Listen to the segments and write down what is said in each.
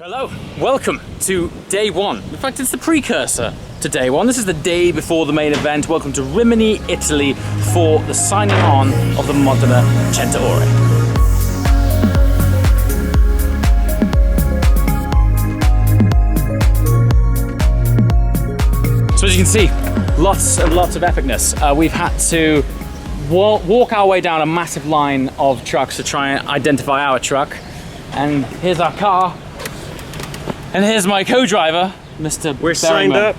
Hello, welcome to day one. In fact, it's the precursor to day one. This is the day before the main event. Welcome to Rimini, Italy for the signing on of the Modern Cento Ore. So as you can see, lots and lots of epicness. We've had to walk our way down a massive line of trucks to try and identify our truck. And here's our car. And here's my co-driver, Mr. We're Berryman. signed up.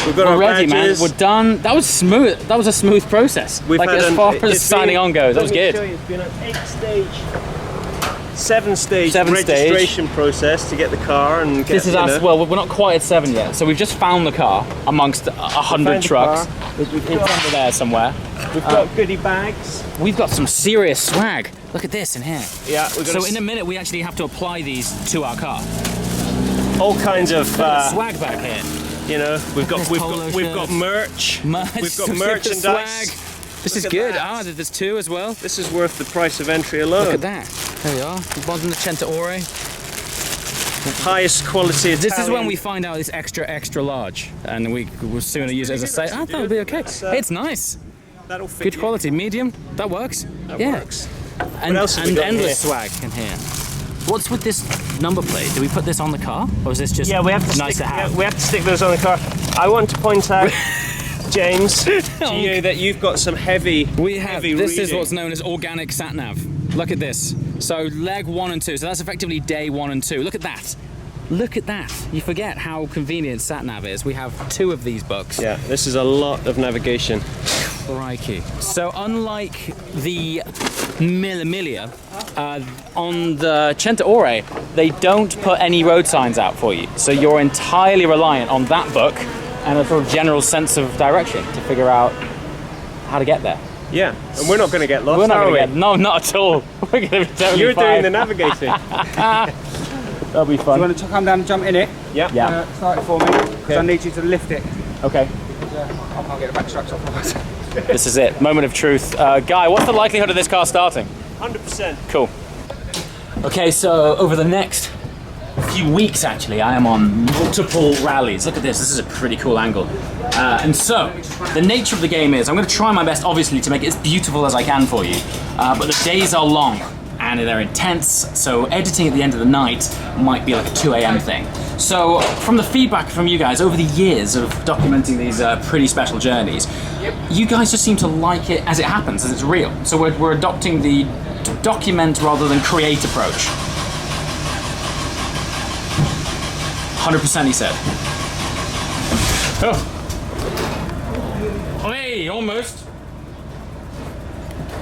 We've got our ready, badges. man. We're done. That was smooth. That was a smooth process. We've like had as far as signing on goes, that was good. It's been an 7-stage registration process to get the car and get. This is us. Well, we're not quite at 7 yet. So we've just found the car amongst 100 trucks. It's under there somewhere. We've got goodie bags. We've got some serious swag. Look at this in here. Yeah. So in a minute, we actually have to apply these to our car. All kinds of swag back here. You know, we've got merch. We've got merchandise. Swag. This is good. Ah, there's two as well. This is worth the price of entry alone. Look at that. There we are. Modern Cento Ore. Highest quality Italian. This is when we find out it's extra large, and we'll sooner use it as a size. I thought it would be okay. It's nice. That'll fit. Good quality, medium. That works. That works. And else have we got endless here? swag in here. What's with this number plate? Do we put this on the car, or is this just we have to nice stick, to have? we have to stick those on the car. I want to point out, James, to you that you've got some heavy. This is what's known as organic sat nav. Look at this. So leg 1 and 2. So that's effectively day 1 and 2. Look at that. Look at that. You forget how convenient sat nav is. We have 2 of these books. Yeah, this is a lot of navigation. Crikey. So unlike the Mille on the Cento Ore, they don't put any road signs out for you. So you're entirely reliant on that book and a sort of general sense of direction to figure out how to get there. Yeah, and we're not going to get lost, We're not are we? no, not at all. We're going to be totally You're fine. doing the navigating. That'll be fun. Do you want to come down and jump in it? Yeah. Start it for me, because I need you to lift it. Okay. I can't get the back straps off. This is it. Moment of truth. Guy, what's the likelihood of this car starting? 100%. Cool. Okay, so over the next few weeks, actually, I am on multiple rallies. Look at this. This is a pretty cool angle. And so, the nature of the game is, I'm going to try my best, obviously, to make it as beautiful as I can for you. But the days are long and they're intense, so editing at the end of the night might be like a 2 a.m. thing. So, from the feedback from you guys over the years of documenting these pretty special journeys, you guys just seem to like it as it happens, as it's real. So we're adopting the document rather than create approach. 100% he said. Oh. Hey, almost.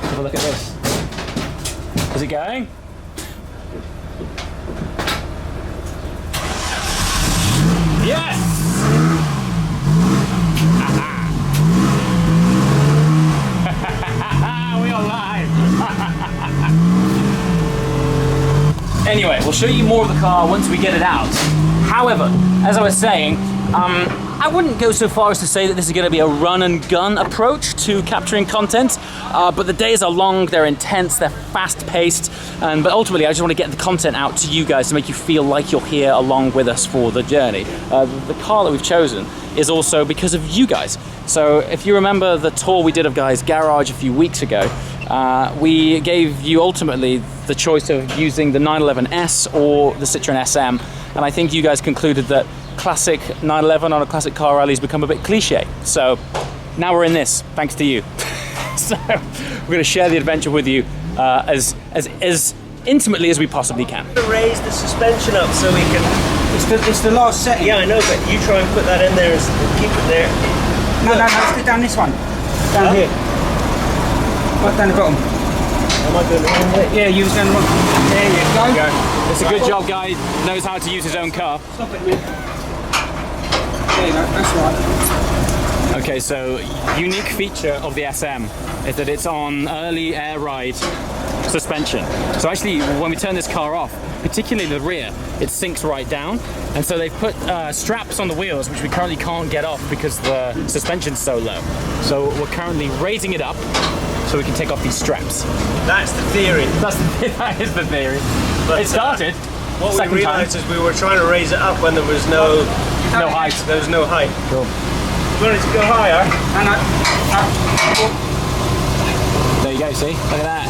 Have a look at this. Is it going? Yes! We are live! Anyway, we'll show you more of the car once we get it out. However, as I was saying, I wouldn't go so far as to say that this is going to be a run and gun approach to capturing content, but the days are long, they're intense, they're fast paced, but ultimately I just want to get the content out to you guys to make you feel like you're here along with us for the journey. The car that we've chosen is also because of you guys. So if you remember the tour we did of Guy's garage a few weeks ago, we gave you ultimately the choice of using the 911S or the Citroen SM, and I think you guys concluded that classic 911 on a classic car rally has become a bit cliche. So now we're in this, thanks to you. So we're going to share the adventure with you as intimately as we possibly can. Raise the suspension up so we can. It's the last setting. Yeah, I know, but you try and put that in there and keep it there. No, let's do down this one. Down here. Right down the bottom. Am I doing the wrong way? Yeah, you was down the wrong. There you go. It's a good job, Guy knows how to use his own car. Stop it, mate. There you go, that's right. Okay, so unique feature of the SM is that it's on early air ride suspension. So actually, when we turn this car off, particularly the rear, it sinks right down. And so they've put straps on the wheels, which we currently can't get off because the suspension's so low. So we're currently raising it up so we can take off these straps. That's the theory. That is the theory. But, it started. What Second we realised time. is we were trying to raise it up when there was no height. There was no height. Cool. You want it to go higher? There you go, see? Look at that.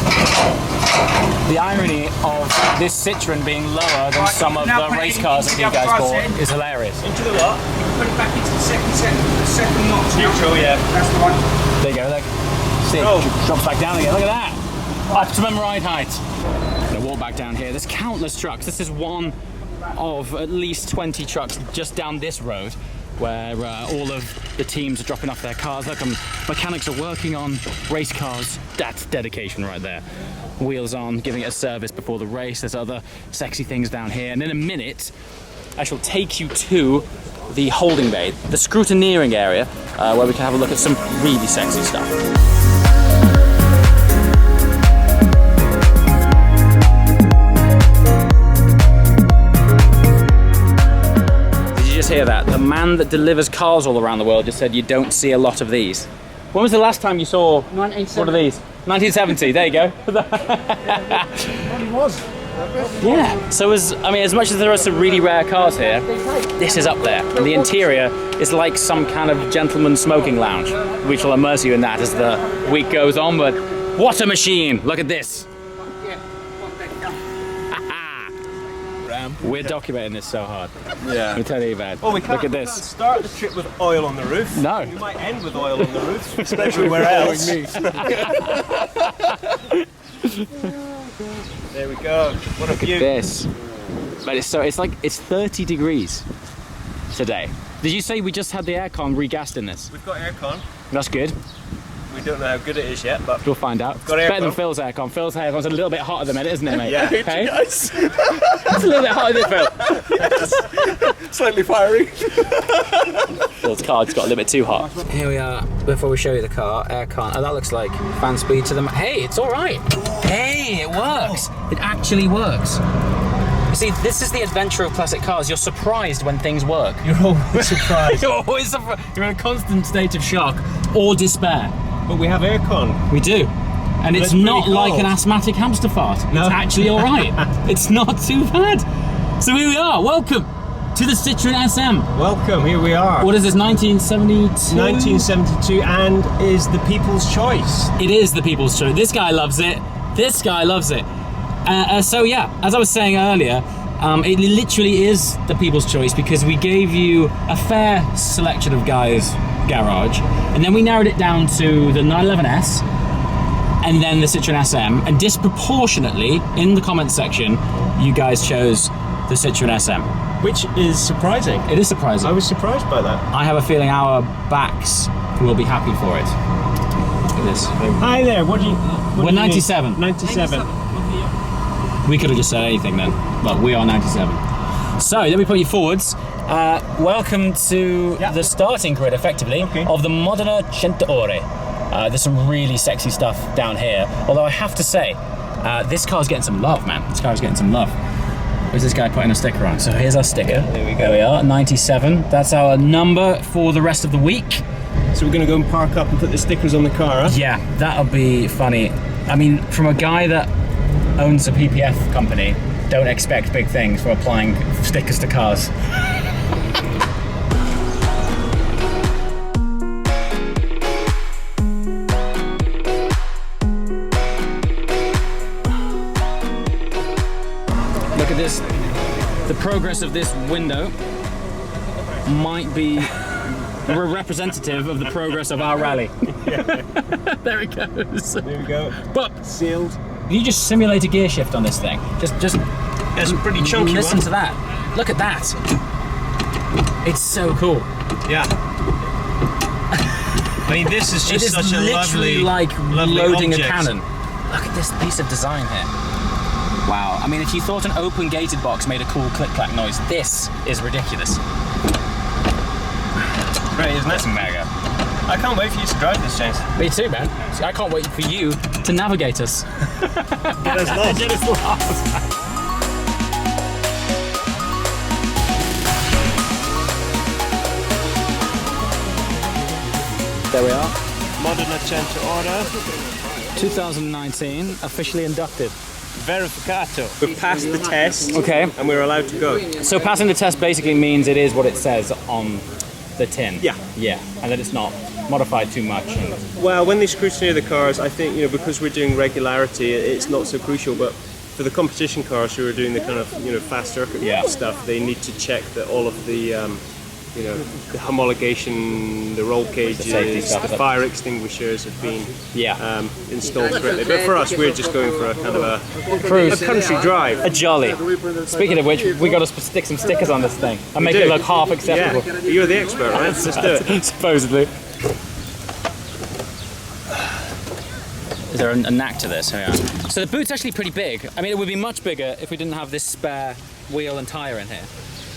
The irony of this Citroen being lower than some of the race cars that you guys bought is hilarious. Into the what? Put it back into the second notch. Neutral, yeah. That's the one. There you go, look. See, it drops back down again. Look at that. Optimum ride height. I'm gonna walk back down here. There's countless trucks. This is one of at least 20 trucks just down this road where all of the teams are dropping off their cars. Look, mechanics are working on race cars. That's dedication right there. Wheels on, giving it a service before the race. There's other sexy things down here. And in a minute, I shall take you to the holding bay, the scrutineering area, where we can have a look at some really sexy stuff. Hear that? The man that delivers cars all around the world just said you don't see a lot of these. When was the last time you saw one of these? 1970, there you go. Yeah, so as much as there are some really rare cars here, this is up there. And the interior is like some kind of gentleman's smoking lounge. We shall immerse you in that as the week goes on, but what a machine! Look at this. We're documenting this so hard. Yeah. Let me tell you, man. Well, we Look at can't this. start the trip with oil on the roof. No. We might end with oil on the roof, especially where else. There we go. What a Look view. at this. But it's 30 degrees today. Did you say we just had the aircon regassed in this? We've got aircon. That's good. We don't know how good it is yet, but We'll find out. got It's better than aircon. Phil's aircon. Phil's aircon's a little bit hotter than it, isn't it, mate? Yeah. Hey? Guys. It's a little bit hotter than Phil. Slightly fiery. Phil's car's got a little bit too hot. Here we are. Before we show you the car, aircon. Oh, that looks like fan speed to them. Hey, it's all right. Hey, it works. It actually works. You see, this is the adventure of classic cars. You're surprised when things work. You're always surprised. You're always surprised. You're in a constant state of shock or despair. But we have aircon. We do. And it's That's pretty not cool. like an asthmatic hamster fart. No. It's actually all right. It's not too bad. So here we are. Welcome to the Citroen SM. Welcome, here we are. What is this, 1972? 1972, and is the people's choice. It is the people's choice. This guy loves it. This guy loves it. So yeah, as I was saying earlier, it literally is the people's choice because we gave you a fair selection of guys' garage, and then we narrowed it down to the 911S and then the Citroen SM, and disproportionately in the comments section you guys chose the Citroen SM. Which is surprising. It is surprising. I was surprised by that. I have a feeling our backs will be happy for it. Look at this. Hi there, what do you... We're 97. 97. We could have just said anything then, but we are 97. So let me put you forwards. Welcome to the starting grid, effectively, of the Modern Cento Ore. There's some really sexy stuff down here. Although I have to say, this car's getting some love, man. This car's getting some love. Where's this guy putting a sticker on? So here's our sticker. There we go. There we are, 97. That's our number for the rest of the week. So we're going to go and park up and put the stickers on the car, huh? Yeah, that'll be funny. I mean, from a guy that owns a PPF company, don't expect big things for applying stickers to cars. Look at this. The progress of this window might be representative of the progress of our rally. There it goes. There we go. But Sealed. you just simulate a gear shift on this thing. Just It's a pretty chunky listen one. to that. Look at that. It's so cool. Yeah. I mean, this is It just is such a literally lovely, like lovely loading object. a cannon. Look at this piece of design here. Wow. I mean, if you thought an open gated box made a cool click-clack noise, this is ridiculous. Right, isn't That's it? mega. I can't wait for you to drive this, James. Me too, man. I can't wait for you to navigate us. Get us lost. Get us lost. There we are. Modern Cento Ore. 2019, officially inducted. verificato. We've passed the test. Okay. And we're allowed to go. So passing the test basically means it is what it says on the tin. Yeah. Yeah, and that it's not modified too much. Well, when they scrutiny the cars, I think, because we're doing regularity, it's not so crucial, but for the competition cars who are doing the kind of, fast circuit stuff, they need to check that all of the, the homologation, the roll cages, the fire extinguishers have been installed correctly. But for us, we're just going for a kind of a country drive. A jolly. Speaking of which, we got to stick some stickers on this thing and make it look half acceptable. Yeah, you're the expert, right? Let's do it. Supposedly. Is there a knack to this? Yeah. So the boot's actually pretty big. I mean, it would be much bigger if we didn't have this spare wheel and tyre in here.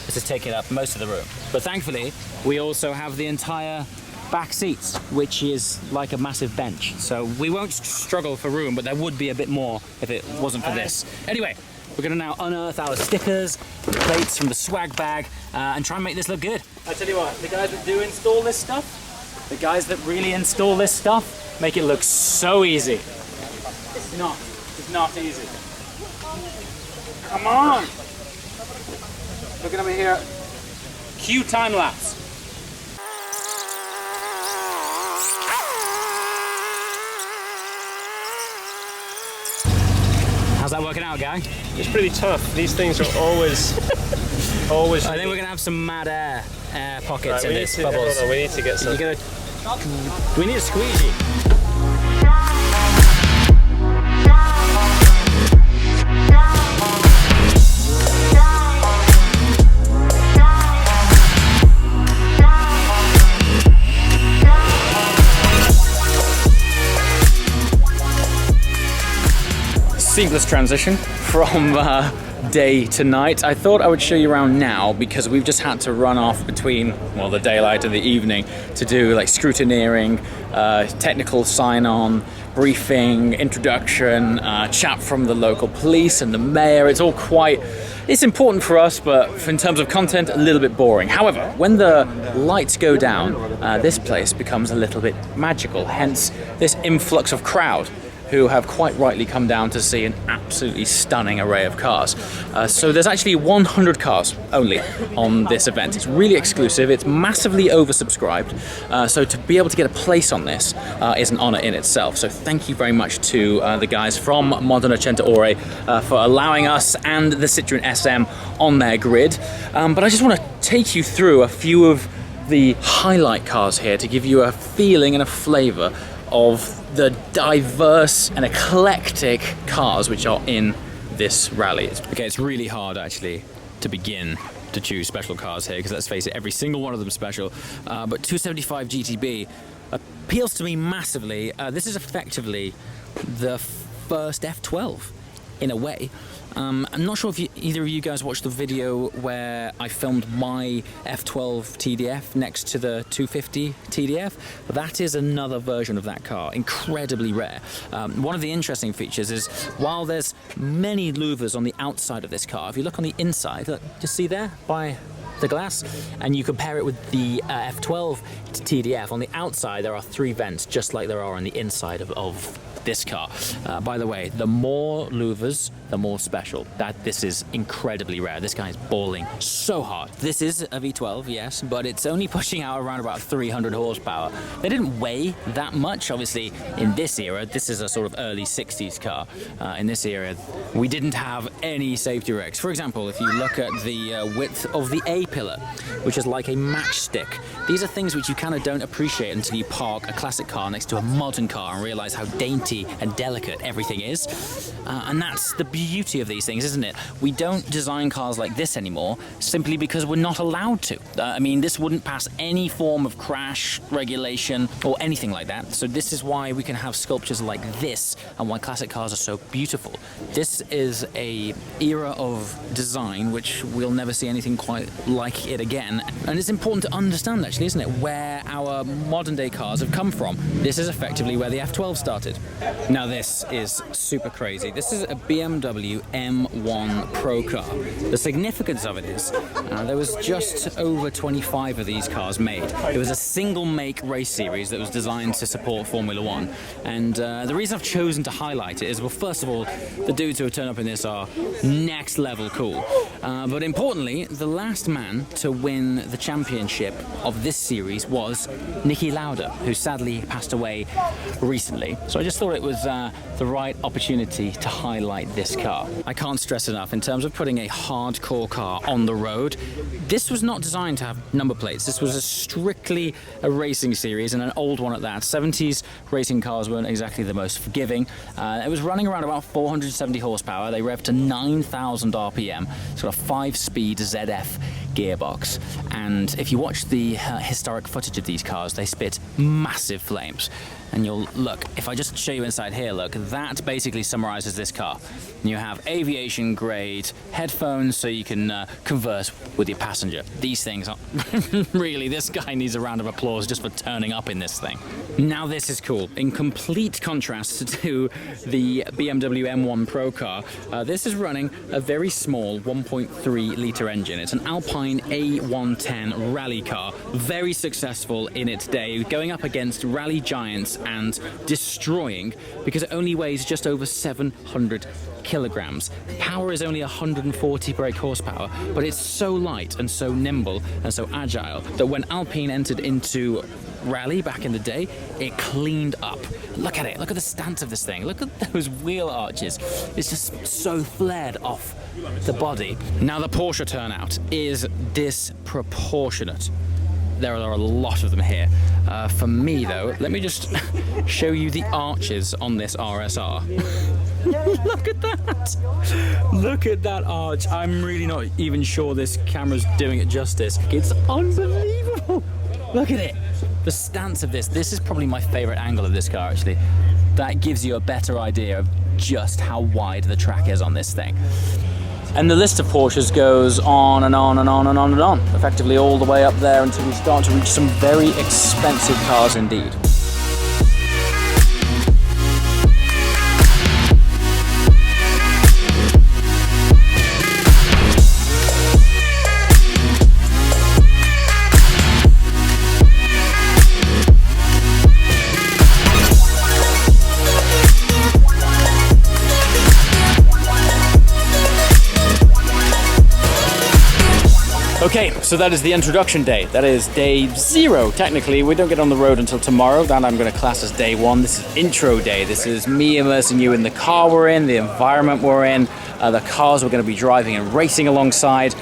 This is taking up most of the room. But thankfully, we also have the entire back seats, which is like a massive bench. So we won't struggle for room, but there would be a bit more if it wasn't for this. Anyway, we're gonna now unearth our stickers, plates from the swag bag, and try and make this look good. I tell you what, the guys that do install this stuff, the guys that really install this stuff, make it look so easy. It's not easy. Come on! Look at me here. Cue time lapse. How's that working out, guy? It's pretty tough. These things are always. I think we're gonna have some mad air pockets in this. Bubbles. Hold on, we need to get some. We need a squeegee. Seamless transition from day to night. I thought I would show you around now because we've just had to run off between, well, the daylight and the evening to do like scrutineering, technical sign-on, briefing, introduction, chat from the local police and the mayor. It's important for us, but in terms of content, a little bit boring. However, when the lights go down, this place becomes a little bit magical, hence this influx of crowd who have quite rightly come down to see an absolutely stunning array of cars. So there's actually 100 cars only on this event. It's really exclusive, it's massively oversubscribed, so to be able to get a place on this is an honor in itself. So thank you very much to the guys from Modern Cento Ore for allowing us and the Citroen SM on their grid. But I just want to take you through a few of the highlight cars here to give you a feeling and a flavour of the diverse and eclectic cars which are in this rally. Okay, it's really hard actually to begin to choose special cars here because let's face it, every single one of them is special. But 275 GTB appeals to me massively. This is effectively the first F12 in a way. I'm not sure if either of you guys watched the video where I filmed my F12 TDF next to the 250 TDF. That is another version of that car, incredibly rare. One of the interesting features is while there's many louvers on the outside of this car, if you look on the inside, look, just see there by the glass, and you compare it with the F12 TDF, on the outside there are 3 vents just like there are on the inside of this car. By the way, the more louvers, the more special. This is incredibly rare. This guy is balling so hard. This is a V12, yes, but it's only pushing out around about 300 horsepower. They didn't weigh that much, obviously, in this era. This is a sort of early 60s car. In this era, we didn't have any safety wrecks. For example, if you look at the width of the A-pillar, which is like a matchstick, these are things which you kind of don't appreciate until you park a classic car next to a modern car and realize how dainty and delicate everything is. And that's the beauty of these things, isn't it? We don't design cars like this anymore simply because we're not allowed to. I mean, this wouldn't pass any form of crash regulation or anything like that. So this is why we can have sculptures like this and why classic cars are so beautiful. This is a era of design which we'll never see anything quite like it again. And it's important to understand, actually, isn't it, where our modern day cars have come from. This is effectively where the F12 started. Now this is super crazy. This is a BMW M1 Pro car. The significance of it is there was just over 25 of these cars made. It was a single make race series that was designed to support Formula One. And the reason I've chosen to highlight it is, well, first of all, the dudes who have turned up in this are next level cool. But importantly, the last man to win the championship of this series was Niki Lauda, who sadly passed away recently. So I just thought it was the right opportunity to highlight this car. I can't stress enough, in terms of putting a hardcore car on the road, this was not designed to have number plates. This was strictly a racing series, and an old one at that. 70s racing cars weren't exactly the most forgiving. It was running around about 470 horsepower. They revved to 9,000 RPM. It's got a 5-speed ZF gearbox, and if you watch the historic footage of these cars, they spit massive flames. And you'll look, if I just show you inside here, look, that basically summarizes this car. You have aviation grade headphones so you can converse with your passenger. These things are really, this guy needs a round of applause just for turning up in this thing. Now this is cool. In complete contrast to the BMW M1 Pro car, this is running a very small 1.3 litre engine. It's an Alpine A110 rally car, very successful in its day, going up against rally giants and destroying, because it only weighs just over 700 kilograms. Power is only 140 brake horsepower, but it's so light and so nimble and so agile that when Alpine entered into rally back in the day, it cleaned up. Look at it, look at the stance of this thing, look at those wheel arches. It's just so flared off the body. Now the Porsche turnout is disproportionate. There are a lot of them here. For me though, let me just show you the arches on this RSR. Look at that! Look at that arch. I'm really not even sure this camera's doing it justice. It's unbelievable! Look at it! The stance of this is probably my favorite angle of this car actually. That gives you a better idea of just how wide the track is on this thing. And the list of Porsches goes on and on and on and on and on, effectively all the way up there until we start to reach some very expensive cars indeed. Okay, so that is the introduction day. That is day 0, technically. We don't get on the road until tomorrow. That I'm going to class as day 1. This is intro day. This is me immersing you in the car we're in, the environment we're in, the cars we're going to be driving and racing alongside.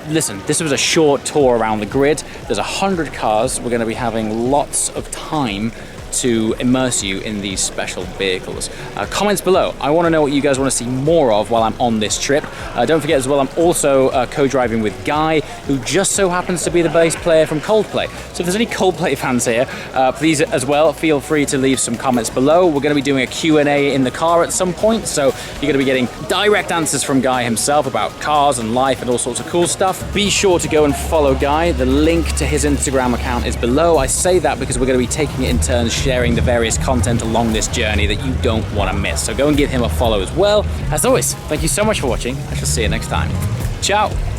Listen, this was a short tour around the grid. There's 100 cars. We're going to be having lots of time to immerse you in these special vehicles. Comments below. I want to know what you guys want to see more of while I'm on this trip. Don't forget as well, I'm also co-driving with Guy, who just so happens to be the bass player from Coldplay. So if there's any Coldplay fans here, please as well feel free to leave some comments below. We're going to be doing a Q&A in the car at some point, so you're going to be getting direct answers from Guy himself about cars and life and all sorts of cool stuff. Be sure to go and follow Guy. The link to his Instagram account is below. I say that because we're going to be taking it in turns, sharing the various content along this journey that you don't want to miss. So go and give him a follow as well. As always, thank you so much for watching. I shall see you next time. Ciao.